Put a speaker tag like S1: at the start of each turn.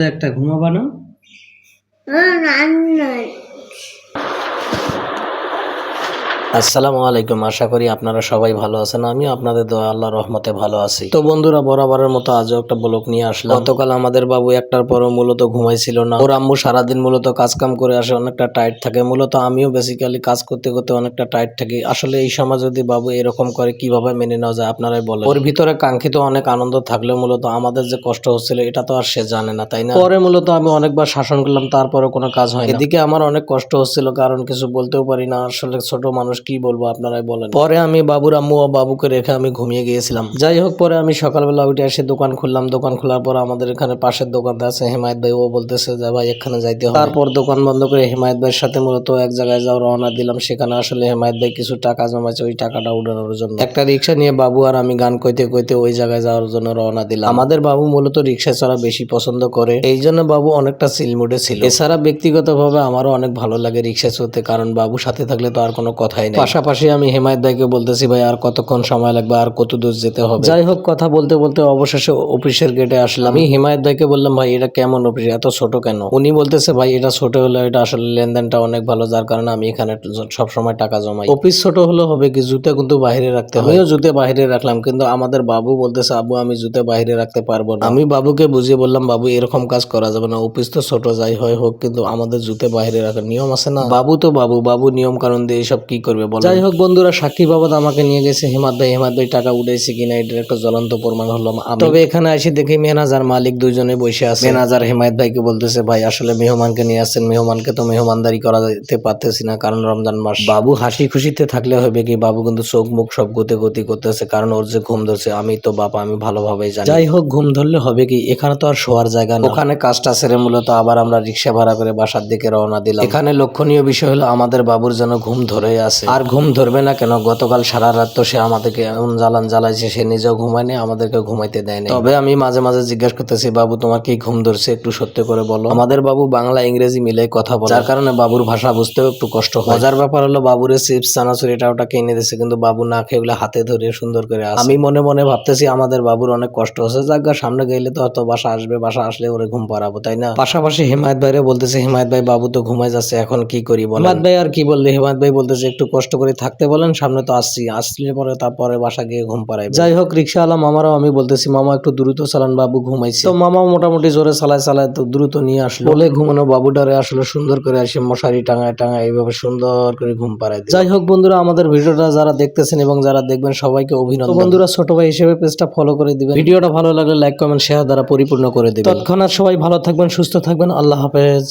S1: একটা ঘুমাবা না? আসসালামু আলাইকুম, আশা করি আপনারা সবাই ভালো আছেন। আমি আপনাদের দোয়া আল্লাহর রহমতে ভালো আছি। তো বন্ধুরা, বরাবরের মতো আজও একটা ব্লগ নিয়ে আসলাম। গতকাল আমাদের বাবু একটার পরও মূলত ঘুমাইছিল না। ওর আম্মু সারাদিন মূলত কাজ কাম করে আসে, অনেকটা টাইট থাকে। মূলত আমিও বেসিক্যালি কাজ করতে করতে অনেকটা টাইট থাকি। আসলে এই সময় যদি বাবু এরকম করে কিভাবে মেনে নেওয়া যায় আপনারাই বলেন। ওর ভিতরে কাঙ্ক্ষিত অনেক আনন্দ থাকলেও মূলত আমাদের যে কষ্ট হচ্ছিল এটা তো আর সে জানে না, তাই না? পরে মূলত আমি অনেকবার শাসন করলাম, তারপরে কোনো কাজ হয় না। এদিকে আমার অনেক কষ্ট হচ্ছিল, কারণ কিছু বলতেও পারি না। আসলে ছোট মানুষ, কি বলবো আপনারাই বলেন। পরে আমি বাবুর আম্মু ও বাবুকে রেখে আমি ঘুমিয়ে গিয়েছিলাম। যাই হোক, পরে আমি সকালবেলা উঠে এসে দোকান খুললাম। দোকান খোলার পর আমাদের এখানে পাশের দোকানটা আছে হেমায়েত ভাই, ও বলতেছে যে ভাই এখানে যাইতে হবে। তারপর দোকান বন্ধ করে হেমায়েত ভাইয়ের সাথে মূলত এক জায়গায় যাওয়া রওনা দিলাম। সেখানে আসলে হেমায়েত ভাই কিছু টাকা জমাচ্ছে, ওই টাকাটা উঠানোর জন্য একটা রিক্সা নিয়ে বাবু আর আমি গান কইতে কইতে ওই জায়গায় যাওয়ার জন্য রওনা দিলাম। আমাদের বাবু মূলত রিক্সা চড়া বেশি পছন্দ করে, এই জন্য বাবু অনেকটা সিলমুডে ছিল। এছাড়া ব্যক্তিগতভাবে আমারও অনেক ভালো লাগে রিক্সা চড়তে, কারণ বাবু সাথে থাকলে তো আর কোনো কথাই নেই। পাশাপাশি আমি হেমায়েত ভাইকে বলতেছি, ভাই আর কতক্ষণ সময় লাগবে, আর কত দূর যেতে হবে। যাই হোক, কথা বলতে বলতে অবশেষে অফিসের গেটে আসলাম। আমি হেমায়েত ভাইকে বললাম, ভাই এটা কেমন অফিস, এত ছোট কেন? উনি বলতেছে, ভাই এটা ছোট হলে এটা আসলে লেনদেনটা অনেক ভালো, যার কারণে আমি এখানে সবসময় টাকা জমাই। অফিস ছোট হলে হবে কি, জুতা কিন্তু বাইরে রাখতে হয়। আমিও জুতা বাইরে রাখলাম, কিন্তু আমাদের বাবু বলতেছে, আব্বু আমি জুতা বাইরে রাখতে পারবো না। আমি বাবুকে বুঝিয়ে বললাম, বাবু এরকম কাজ করা যাবে না, অফিস তো ছোট যাই হয় হোক, কিন্তু আমাদের জুতা বাইরে রাখার নিয়ম আছে না। বাবু তো বাবু, বাবু নিয়ম কারণ দিয়ে এসব কি করবে বল। যাই হোক বন্ধুরা, সাক্ষী বাবদ আমাকে নিয়ে গেছে হেমাত ভাই টাকা উঠাইছে কিনা এটার একটা জ্বলন্ত প্রমাণ হলো। তবে এখানে এসে দেখি ম্যানেজার মালিক দুইজনে বসে আছে। ম্যানেজার হেমায়েত ভাইকে বলতেছে, ভাই আসলে মেহমানকে নিয়ে আসছেন, মেহমানকে তো মেহমানদারি করা যেতে পারতেছি না, কারণ রমজান মাস। বাবু হাসি খুশিতে থাকলে হবে কি, বাবু কিন্তু চোখ মুখ সব গতি গতি করতেছে, কারণ ওর যে ঘুম ধরছে। আমি তো বাবা, আমি ভালোভাবেই জানি। যাই হোক, ঘুম ধরলে হবে কি, এখানে তো আর শোয়ার জায়গা না। ওখানে কাজটা সেরে মূলত আবার আমরা রিক্সা ভাড়া করে বাসার দিকে রওনা দিলাম। এখানে লক্ষণীয় বিষয় হলো আমাদের বাবুর যেন ঘুম ধরে আছে। আর ঘুম ধরবে না কেন, গতকাল সারা রাত তো সে আমাদেরকে এমন জ্বালান জ্বালাইছে, সে নিজেও ঘুমায়নি, আমাদেরকে ঘুমাইতে দেয়নি। তবে আমি মাঝে মাঝে জিজ্ঞাসা করতেছি, বাবু তোমার কি ঘুম ধরছে, একটু সত্যি করে বলো। আমাদের বাবু বাংলা ইংরেজি মিলে কথা বলে, যার কারণে বাবুর ভাষা বুঝতেও একটু কষ্ট হয়। মজার ব্যাপার হলো, বাবুরে চিপস চানাচুর এটা ওটা কিনে দিচ্ছে, কিন্তু বাবু না খেয়ে ওগুলো হাতে ধরে সুন্দর করে আসে। আমি মনে মনে ভাবতেছি আমাদের বাবুর অনেক কষ্ট হচ্ছে, জায়গা সামনে গেলে তো হয়তো বাসা আসবে, বাসা আসলে ওরে ঘুম পাড়াবো, তাই না? পাশাপাশি হেমায়েত ভাইরে বলতেছে, হেমায়েত ভাই বাবু তো ঘুমায় যাচ্ছে, এখন কি করি বলেন। হেমায়েত ভাই আর কি বললে, হেমায়েত ভাই বলতেছে একটু কষ্ট করে থাকতে বলেন, সামনে তো আসলে পরে তারপরে বাসা গিয়ে ঘুম পাড়াইবে। যাই হোক, রিক্সাওয়ালা মামারাও আমি বলতেছি, মামা একটু দ্রুত চালান, বাবু ঘুমাইছে। তো মামা মোটামুটি জোরে চালায় চালায় তো দ্রুত নিয়ে আসলো। বলে ঘুমানো বাবুটারে আসলে সুন্দর করে আসে মশারি টাঙায় টাঙায় এইভাবে সুন্দর করে ঘুম পাড়ায় দিল। যাই হোক বন্ধুরা, আমাদের ভিডিওটা যারা দেখতেছেন এবং যারা দেখবেন সবাইকে অভিনন্দন। বন্ধুরা, ছোট ভাই হিসেবে পেজটা ফলো করে দিবেন, ভিডিওটা ভালো লাগলে লাইক কমেন্ট শেয়ার দ্বারা পরিপূর্ণ করে দিবেন। তৎক্ষণাৎ সবাই ভালো থাকবেন, সুস্থ থাকবেন, আল্লাহ হাফেজ।